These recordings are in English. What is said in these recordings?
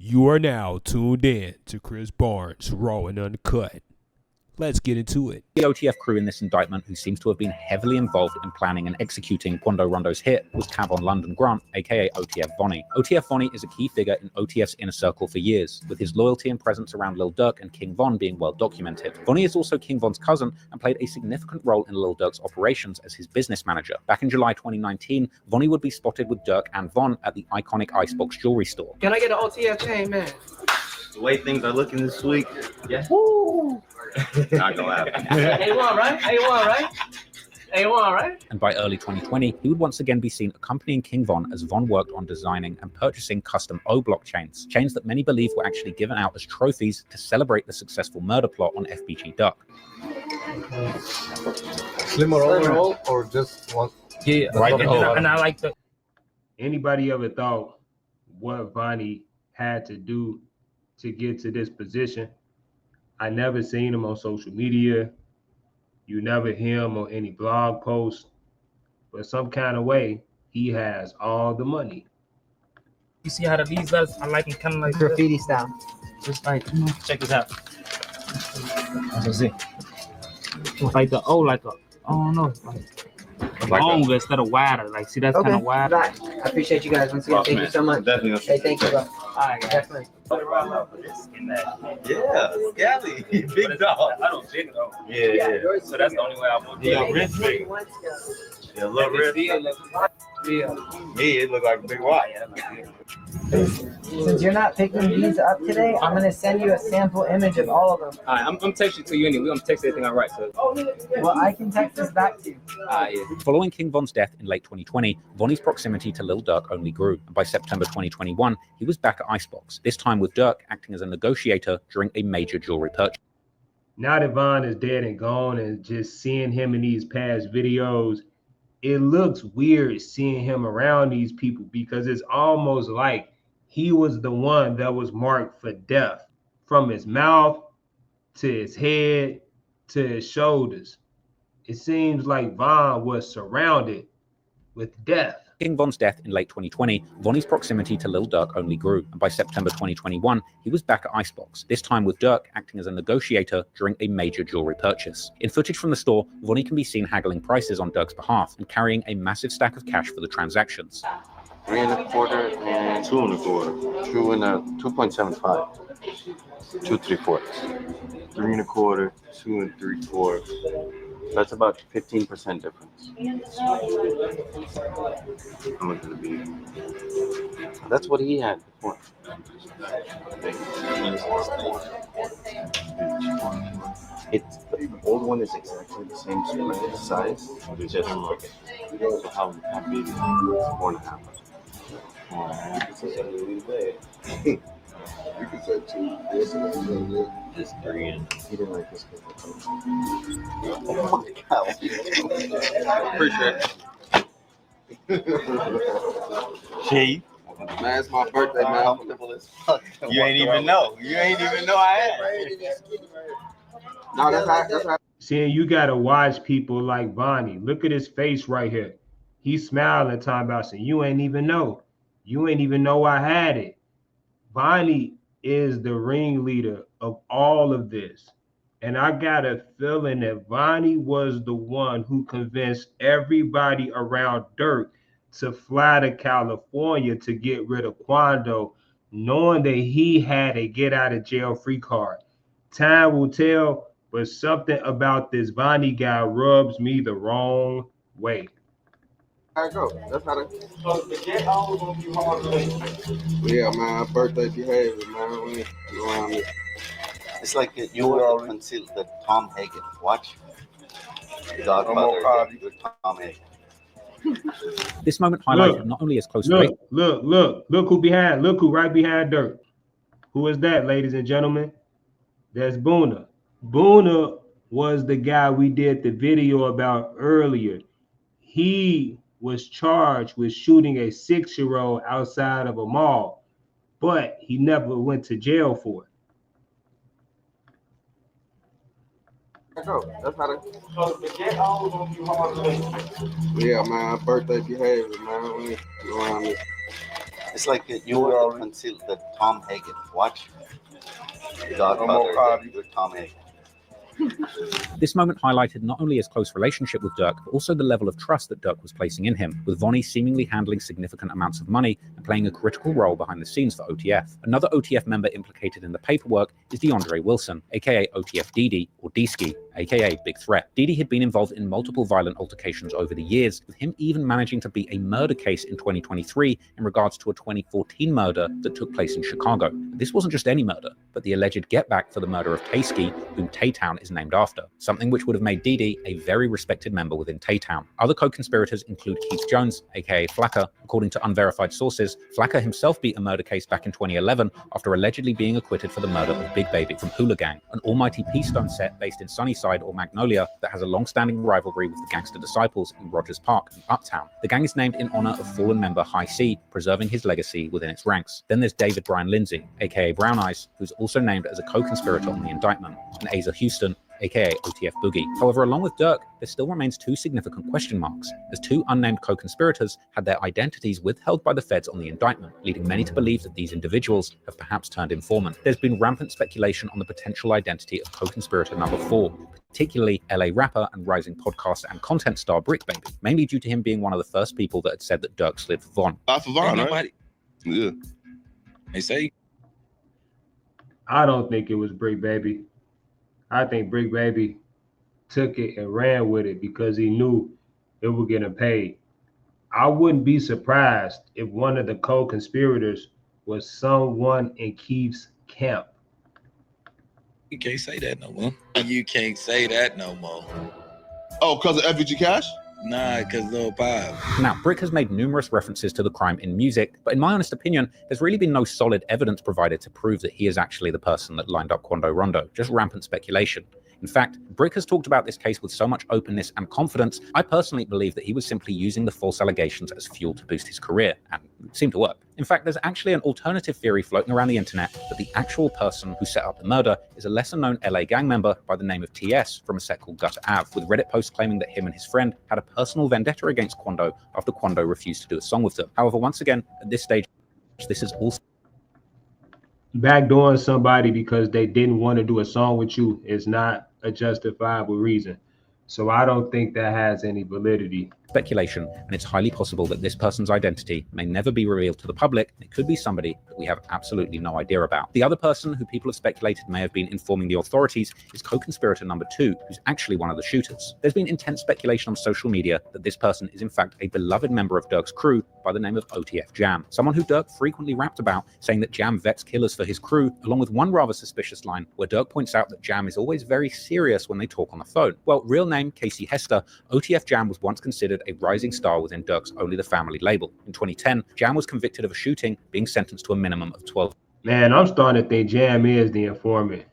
You are now tuned in to Chris Barnes, Raw and Uncut. Let's get into it. The OTF crew in this indictment, who seems to have been heavily involved in planning and executing Quando Rondo's hit, was Tavon London Grant, aka OTF Vonnie. OTF Vonnie is a key figure in OTF's inner circle for years, with his loyalty and presence around Lil Durk and King Von being well documented. Vonnie is also King Von's cousin and played a significant role in Lil Durk's operations as his business manager. Back in July 2019, Vonnie would be spotted with Durk and Von at the iconic Icebox jewelry store. Can I get an OTF Jam, man? The way things are looking this week, Yeah. woo! Not gonna happen. A1, right? A1, right? A1, right? And by early 2020, he would once again be seen accompanying King Von as Von worked on designing and purchasing custom O blockchains, chains that many believe were actually given out as trophies to celebrate the successful murder plot on FBG Durk. Slim roll or just one? Yeah, Right. and I like the. Anybody ever thought what Vonnie had to do to get to this position? I never seen him on social media. You never hear him on any blog posts. But some kind of way, he has all the money. You see how these letters, I like them kind of like graffiti style. just like, Check this out. Let's see. like the O, like a, I don't know, like longer instead of wider. Like, see, that's kind of wide. Right. I appreciate you guys once again. Boss Thank man. you so much. Definitely gonna Hey, thank you, bro. All right, guys. Definitely. Yeah, Scally, big dog. I don't see it though. Yeah. So that's the only way I would. Yeah, wrist big. Yeah, little wrist. Yeah. Me, it look like a big watch. Since you're not picking these up today, I'm gonna send you a sample image of all of them. All right, I'm texting to you anyway. We're gonna text everything I write. So. Well, I can text this back to you. Yeah. Following King Von's death in late 2020, Vonnie's proximity to Lil Durk only grew, and by September 2021, he was back at Icebox, this time with Durk acting as a negotiator during a major jewelry purchase. Now that Von is dead and gone, and just seeing him in these past videos, it looks weird seeing him around these people because it's almost like he was the one that was marked for death, from his mouth to his head to his shoulders. It seems like Von was surrounded with death. King Von's death in late 2020, Vonnie's proximity to Lil Durk only grew, and by September 2021, he was back at Icebox, this time with Durk acting as a negotiator during a major jewelry purchase. In footage from the store, Vonnie can be seen haggling prices on Durk's behalf and carrying a massive stack of cash for the transactions. 3 1/4 and 2 1/4. 2.75. 2 3/4. 3 1/4, 2 3/4. That's about 15% difference. How much would it be? That's what he had before. It's the old one is exactly the same size. It's just so how big is it? 4.5. You can say two. This and that. Just 3 and he didn't like this. Oh my God. Appreciate it. Chief. Man, it's my birthday, man. I'm simple as fuck. You ain't even know. You ain't even know I had. No, that's how. Seeing you gotta watch people like Vonnie. Look at his face right here. He's smiling, talking about saying, you ain't even know. You ain't even know I had it. Vonnie is the ringleader of all of this. And I got a feeling that Vonnie was the one who convinced everybody around Durk to fly to California to get rid of Quando, knowing that he had a get out of jail free card. Time will tell, but something about this Vonnie guy rubs me the wrong way. How it go? That's how it. Yeah, man. Birthday behavior, man. We go around here. It's like you were concealed the Tom Hagen. Watch. The Godfather with Tom Hagen. This moment highlighted not only his close Look who behind, look who right behind Durk. Who is that, ladies and gentlemen? That's Boona. Boona was the guy we did the video about earlier. He was charged with shooting a 6-year-old outside of a mall, but he never went to jail for it. That's how it. Yeah, man. Birthday behavior, man. We go around here. It's like you were concealed the Tom Hagen. Watch. Godfather, you're Tom Hagen. This moment highlighted not only his close relationship with Durk, but also the level of trust that Durk was placing in him, with Vonnie seemingly handling significant amounts of money and playing a critical role behind the scenes for OTF. Another OTF member implicated in the paperwork is DeAndre Wilson, aka OTF Didi, or D-Ski, aka Big Threat. Didi had been involved in multiple violent altercations over the years, with him even managing to beat a murder case in 2023 in regards to a 2014 murder that took place in Chicago. This wasn't just any murder, but the alleged get-back for the murder of Tay-Ski, whom Tay-Town is named after, something which would have made Didi a very respected member within Tay-Town. Other co-conspirators include Keith Jones, aka Flacker. According to unverified sources, Flacker himself beat a murder case back in 2011 after allegedly being acquitted for the murder of Big Baby from Hula Gang, an almighty P-Stone set based in Sunnyside or Magnolia that has a long-standing rivalry with the Gangster Disciples in Rogers Park and Uptown. The gang is named in honor of fallen member High C, preserving his legacy within its ranks. Then there's David Brian Lindsay, aka Brown Eyes, who's also named as a co-conspirator on the indictment, and Asa Houston, aka OTF Boogie. However, along with Durk, there still remains two significant question marks, as two unnamed co-conspirators had their identities withheld by the feds on the indictment, leading many to believe that these individuals have perhaps turned informant. There's been rampant speculation on the potential identity of co-conspirator number 4, particularly LA rapper and rising podcaster and content star Brick Baby, mainly due to him being one of the first people that had said that Durk slid for Von. For Von, right? Yeah. They say. I don't think it was Brick Baby. I think Brick Baby took it and ran with it because he knew it would get him paid. I wouldn't be surprised if one of the co-conspirators was someone in Keith's camp. You can't say that no more. You can't say that no more. Oh, because of FVG Cash? Nah, because Lil Pop. Now, Brick has made numerous references to the crime in music, but in my honest opinion, there's really been no solid evidence provided to prove that he is actually the person that lined up Quando Rondo, just rampant speculation. In fact, Brick has talked about this case with so much openness and confidence, I personally believe that he was simply using the false allegations as fuel to boost his career, and it seemed to work. In fact, there's actually an alternative theory floating around the internet that the actual person who set up the murder is a lesser-known LA gang member by the name of TS from a set called Gutter Ave, with Reddit posts claiming that him and his friend had a personal vendetta against Quando after Quando refused to do a song with them. However, once again, at this stage, this is also Backdooring somebody because they didn't want to do a song with you is not a justifiable reason. So I don't think that has any validity. Speculation, and it's highly possible that this person's identity may never be revealed to the public. It could be somebody that we have absolutely no idea about. The other person who people have speculated may have been informing the authorities is co-conspirator number 2, who's actually one of the shooters. There's been intense speculation on social media that this person is in fact a beloved member of Durk's crew by the name of OTF Jam, someone who Durk frequently rapped about, saying that Jam vets killers for his crew, along with one rather suspicious line where Durk points out that Jam is always very serious when they talk on the phone. Well, real name Casey Hester, OTF Jam was once considered a rising star within Durk's Only the Family label. In 2010, Jam was convicted of a shooting, being sentenced to a minimum of 12 Man, I'm starting to think Jam is the informant.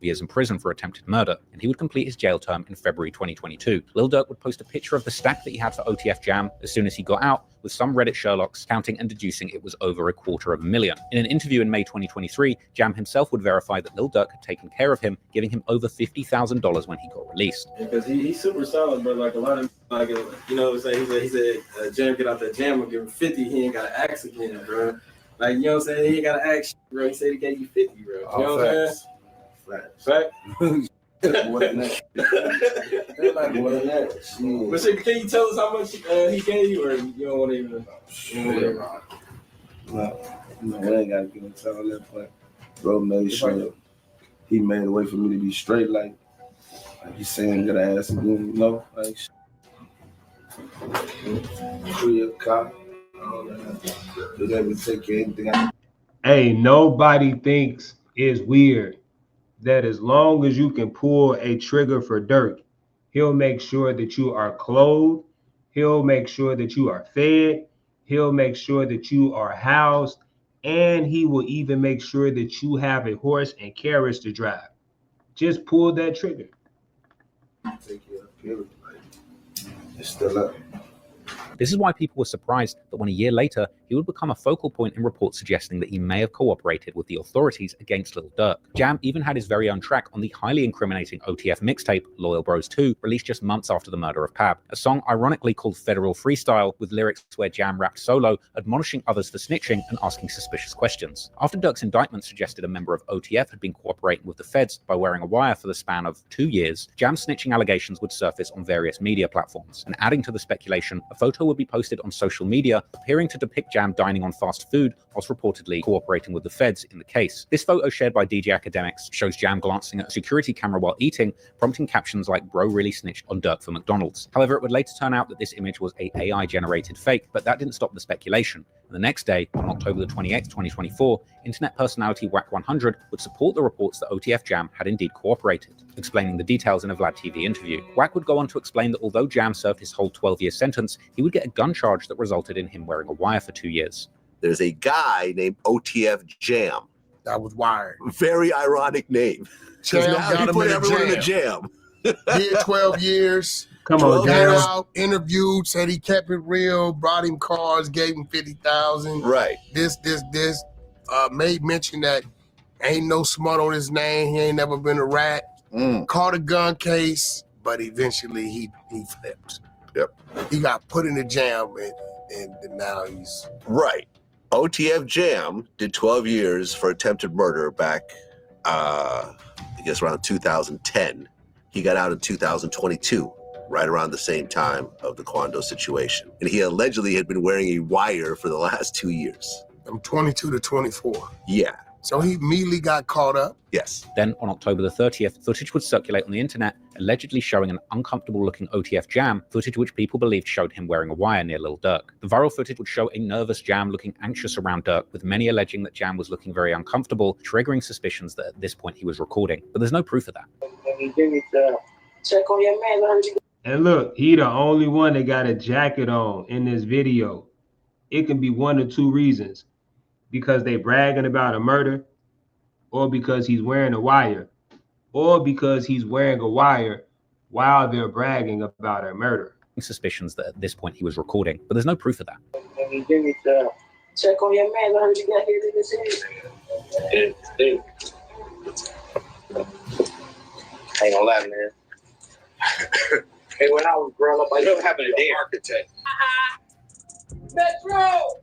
years in prison for attempted murder, and he would complete his jail term in February 2022. Lil Durk would post a picture of the stack that he had for OTF Jam as soon as he got out, with some Reddit Sherlocks counting and deducing it was over $250,000. In an interview in May 2023, Jam himself would verify that Lil Durk had taken care of him, giving him over $50,000 when he got released. Because he's super solid, but like a lot of, like, you know what I'm saying? He said, Jam get out that Jam and give him 50, he ain't got to ask again, bro. Like, you know what I'm saying? He ain't got to ask, bro. He said he gave you 50, bro. You know what I'm saying? Fact. More than that. More than that. But shit, can you tell us how much he gave you, or you don't want to even? No, we ain't got to get into all that, but bro made sure he made a way for me to be straight, like he's saying, gotta ask again, you know, like free a cop, all that. They never take care of anything. Hey, nobody thinks it's weird that as long as you can pull a trigger for Durk, he'll make sure that you are clothed, he'll make sure that you are fed, he'll make sure that you are housed, and he will even make sure that you have a horse and carriage to drive. Just pull that trigger. Take care of it. It's still up. This is why people were surprised that when a year later, he would become a focal point in reports suggesting that he may have cooperated with the authorities against Lil Durk. Jam even had his very own track on the highly incriminating OTF mixtape, Loyal Bros 2, released just months after the murder of Pab. A song ironically called Federal Freestyle, with lyrics where Jam rapped solo, admonishing others for snitching and asking suspicious questions. After Durk's indictment suggested a member of OTF had been cooperating with the feds by wearing a wire for the span of 2 years, Jam's snitching allegations would surface on various media platforms. And adding to the speculation, a photo would be posted on social media appearing to depict Jam dining on fast food whilst reportedly cooperating with the feds in the case. This photo, shared by DJ Academics, shows Jam glancing at a security camera while eating, prompting captions like "Bro really snitched on Durk for McDonald's." However, it would later turn out that this image was a AI-generated fake, but that didn't stop the speculation. And the next day, on October the 28th, 2024, internet personality Wack100 would support the reports that OTF Jam had indeed cooperated, explaining the details in a Vlad TV interview. Wack would go on to explain that although Jam served his whole 12-year sentence, he would get a gun charge that resulted in him wearing a wire for 2 years. There's a guy named OTF Jam. That was wired. Very ironic name. Jam now got he him put in a everyone in a jam. jam. Did 12 years. Come on, got Jam. out, interviewed, said he kept it real, brought him cars, gave him 50,000. Right. This. Made mention that ain't no smut on his name. He ain't never been a rat. Caught a gun case, but eventually he flipped. Yep. He got put in the jam, and now he's right. OTF Jam did 12 years for attempted murder back, I guess around 2010. He got out in 2022, right around the same time of the Quando situation. And he allegedly had been wearing a wire for the last 2 years. From 22 to 24. Yeah. So he immediately got caught up. Yes. Then, on October the 30th, footage would circulate on the internet, allegedly showing an uncomfortable-looking OTF Jam, footage which people believed showed him wearing a wire near Lil Durk. The viral footage would show a nervous Jam looking anxious around Durk, with many alleging that Jam was looking very uncomfortable, triggering suspicions that at this point he was recording. But there's no proof of that. Check on your man. I heard you. And look, he the only one that got a jacket on in this video. It can be one of two reasons. Because they bragging about a murder, or because he's wearing a wire, or because he's wearing a wire while they're bragging about a murder. Suspicions that at this point he was recording, but there's no proof of that. Check on your man. I heard you got here to this area. Hey. I ain't gonna lie, man. Hey, when I was growing up, I never happened to dare architect. Metro!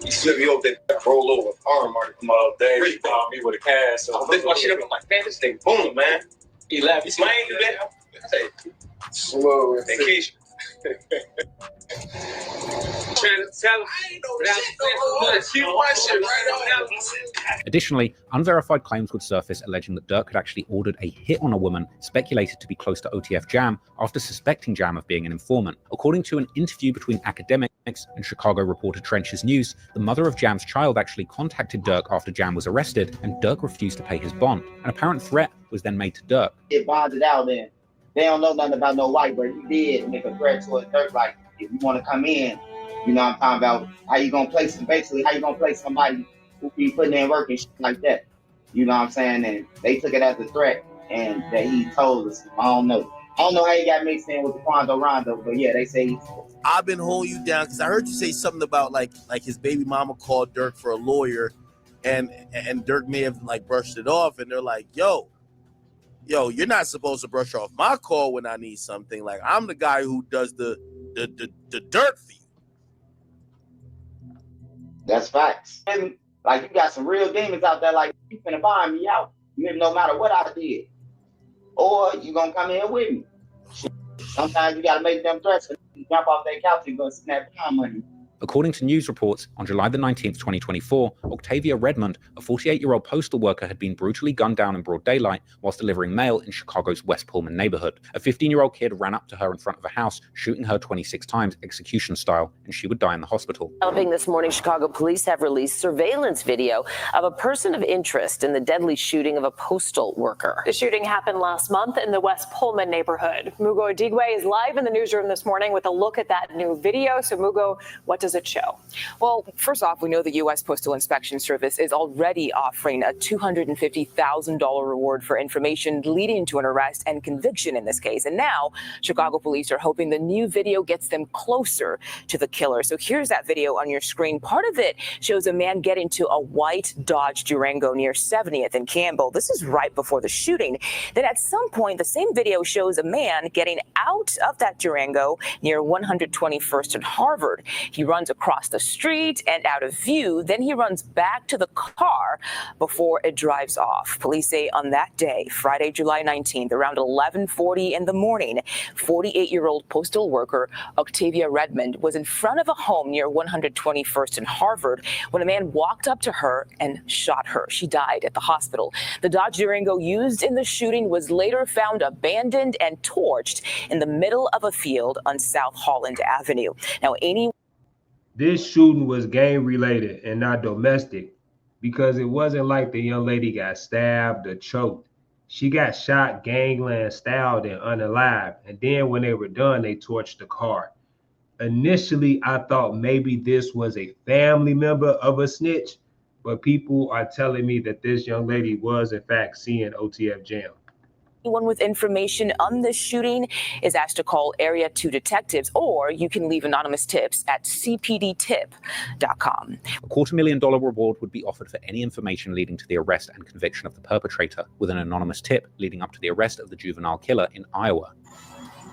You slip me over there, roll over, arm mark, come out there. He called me with a cast. So this my shit up. I'm like, man, this thing boom, man. He laughed. You see, I ain't do that. I say, slow vacation. Trying to tell him. Additionally, unverified claims would surface alleging that Durk had actually ordered a hit on a woman speculated to be close to OTF Jam after suspecting Jam of being an informant. According to an interview between Academics and Chicago reporter Trench's News, the mother of Jam's child actually contacted Durk after Jam was arrested, and Durk refused to pay his bond. An apparent threat was then made to Durk. It bonded out then. They don't know nothing about no white, but he did make a threat to a Durk, like, if you want to come in, you know what I'm talking about, how you gonna play somebody who be putting in work and shit like that. You know what I'm saying? And they took it as a threat, and that he told us. I don't know how he got mixed in with the Quando Rondo, but yeah, they say I've been holding you down because I heard you say something about like his baby mama called Durk for a lawyer, and Durk may have like brushed it off, and they're like, yo, you're not supposed to brush off my call when I need something. Like, I'm the guy who does the dirt for you. that's facts. And like, you got some real demons out there, like, you finna buy me out, no matter what I did. Or you gonna come in with me. Sometimes you gotta make them threats and jump off that couch and go snap down money. According to news reports, on July the 19th, 2024, Octavia Redmond, a 48-year-old postal worker, had been brutally gunned down in broad daylight whilst delivering mail in Chicago's West Pullman neighborhood. A 15-year-old kid ran up to her in front of a house, shooting her 26 times, execution style, and she would die in the hospital. Developing this morning, Chicago police have released surveillance video of a person of interest in the deadly shooting of a postal worker. The shooting happened last month in the West Pullman neighborhood. Mugo Odigwe is live in the newsroom this morning with a look at that new video. So, Mugo, what does does it show? Well, first off, we know the U.S. Postal Inspection Service is already offering a $250,000 reward for information leading to an arrest and conviction in this case. And now, Chicago police are hoping the new video gets them closer to the killer. So here's that video on your screen. Part of it shows a man get into a white Dodge Durango near 70th and Campbell. This is right before the shooting. Then at some point, the same video shows a man getting out of that Durango near 121st and Harvard. He runs across the street and out of view. Then he runs back to the car before it drives off. Police say on that day, Friday, July 19th, around 11:40 in the morning, 48-year-old postal worker Octavia Redmond was in front of a home near 121st and Harvard when a man walked up to her and shot her. She died at the hospital. The Dodge Durango used in the shooting was later found abandoned and torched in the middle of a field on South Holland Avenue. Now, This shooting was gang related and not domestic, because it wasn't like the young lady got stabbed or choked. She got shot, gangland, styled, and unalive. And then when they were done, they torched the car. Initially, I thought maybe this was a family member of a snitch, but people are telling me that this young lady was in fact seeing OTF Jam. anyone with information on this shooting is asked to call Area 2 detectives, or you can leave anonymous tips at cpdtip.com. A $250,000 reward would be offered for any information leading to the arrest and conviction of the perpetrator, with an anonymous tip leading up to the arrest of the juvenile killer in Iowa.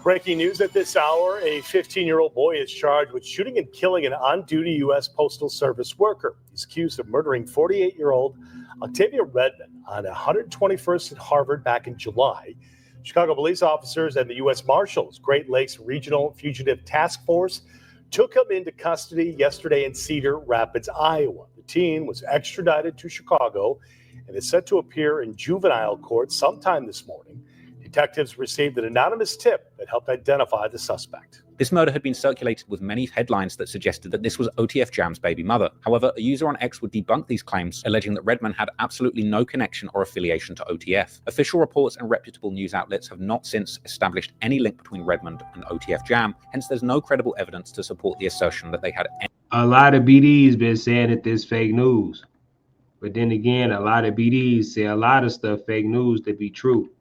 Breaking news at this hour, a 15-year-old boy is charged with shooting and killing an on-duty U.S. Postal Service worker. He's accused of murdering 48-year-old Octavia Redmond on 121st and Harvard back in July. Chicago police officers and the U.S. Marshals Great Lakes Regional Fugitive Task Force took him into custody yesterday in Cedar Rapids, Iowa. The teen was extradited to Chicago and is set to appear in juvenile court sometime this morning. Detectives received an anonymous tip that helped identify the suspect. This murder had been circulated with many headlines that suggested that this was OTF Jam's baby mother. However, a user on X would debunk these claims, alleging that Redmond had absolutely no connection or affiliation to OTF. Official reports and reputable news outlets have not since established any link between Redmond and OTF Jam, hence there's no credible evidence to support the assertion that they had any. A lot of BDs been saying that this fake news. But then again, a lot of BDs say a lot of stuff fake news to be true.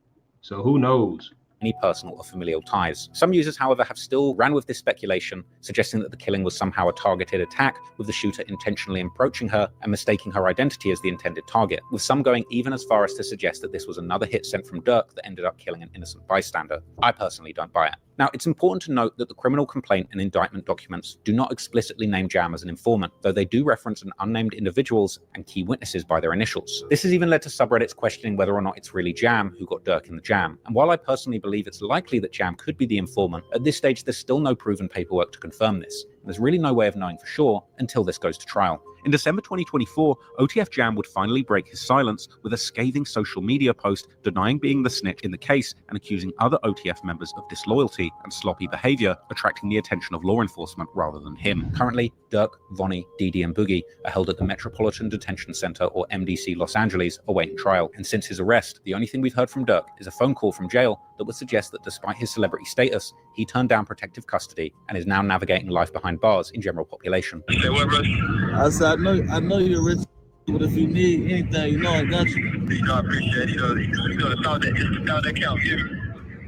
So who knows? Any personal or familial ties. Some users, however, have still ran with this speculation, suggesting that the killing was somehow a targeted attack, with the shooter intentionally approaching her and mistaking her identity as the intended target, with some going even as far as to suggest that this was another hit sent from Durk that ended up killing an innocent bystander. I personally don't buy it. Now, it's important to note that the criminal complaint and indictment documents do not explicitly name Jam as an informant, though they do reference an unnamed individuals and key witnesses by their initials. This has even led to subreddits questioning whether or not it's really Jam who got Durk in the jam. And while I personally believe it's likely that Jam could be the informant, at this stage there's still no proven paperwork to confirm this. There's really no way of knowing for sure until this goes to trial. In December 2024, OTF Jam would finally break his silence with a scathing social media post denying being the snitch in the case and accusing other OTF members of disloyalty and sloppy behavior, attracting the attention of law enforcement rather than him. Currently, Durk, Vonnie, Didi, and Boogie are held at the Metropolitan Detention Center, or MDC, Los Angeles, awaiting trial. And since his arrest, the only thing we've heard from Durk is a phone call from jail that would suggest that despite his celebrity status, he turned down protective custody and is now navigating life behind bars in general population. I said, I know you're rich, but if you need anything, you know I got you. You know, I appreciate it. You know, the sound that counts,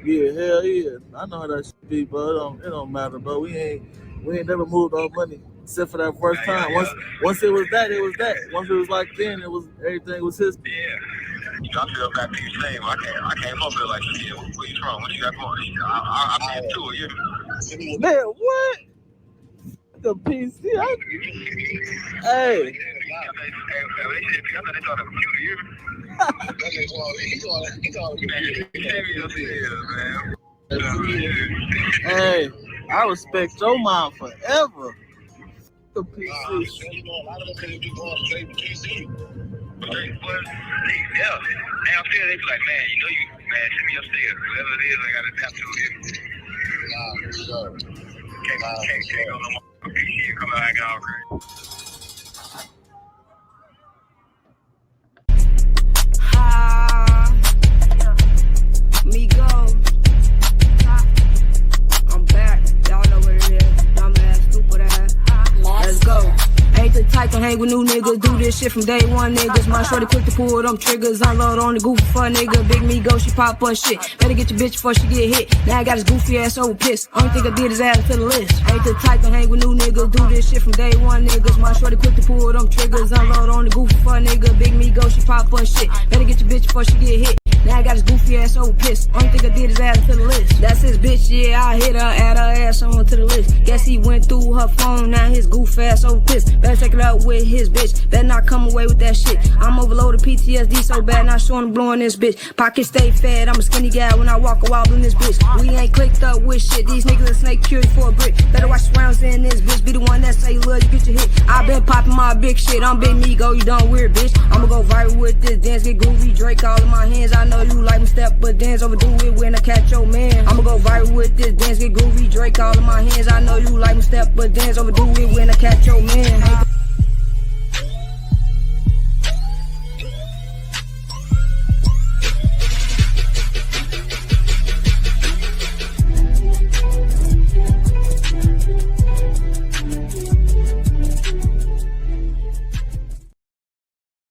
Yeah, hell yeah. I know how that shit be, but it don't matter, bro. We ain't never moved our money except for that first time. Once it was that, it was that. Once it was like then, it was everything was his. Yeah. You know, I feel back to your same. I came up here like, yeah, where you from? What you got going? I been to it, yeah. Man, what? The PC. Hey. Hey, I respect your mom forever. The PC. A lot of them could be going straight to PC. Yeah. They upstairs, they be like, man, you know you, man, send me upstairs. Whatever it is, I got to tap to it. Nah, for sure. Can't go no more. PC come out, I got all great. Me go. I'm back. Y'all know what it is. Dumbass, stupid ass. hang with new niggas. Do this shit from day one, niggas. My shorty quick to pull them triggers. Unload on the goofy for nigga. Big me go, she pop her shit. Better get your bitch before she get hit. Now I got his goofy ass over pissed. Only thing I did is add him to the list. Ain't the type to hang with new niggas. Do this shit from day one, niggas. My shorty quick to pull them triggers. Unload on the goofy for nigga. Big me go, she pop her shit. Better get your bitch before she get hit. Now I got his goofy ass over pissed. Only thing I did is add him to the list. That's his bitch, yeah, I hit her, add her ass on to the list. Guess he went through her phone, now his goof ass over pissed. Better take it out with his bitch, better not come away with that shit. I'm overloaded PTSD so bad, not showing him blowing this bitch. Pocket stay fat, I'm a skinny guy when I walk a wobble in this bitch. We ain't clicked up with shit, these niggas are snake cured for a brick. Better watch the rounds in this bitch, be the one that say love, you get your hit. I been popping my big shit, I'm big Migo, you done weird bitch. I'ma go viral with this dance, get groovy, Drake all in my hands. I know you like me step, but dance overdo it when I catch your man. I'ma go viral with this dance, get groovy, Drake all in my hands. I know you like me step, but dance overdo it when I catch your man.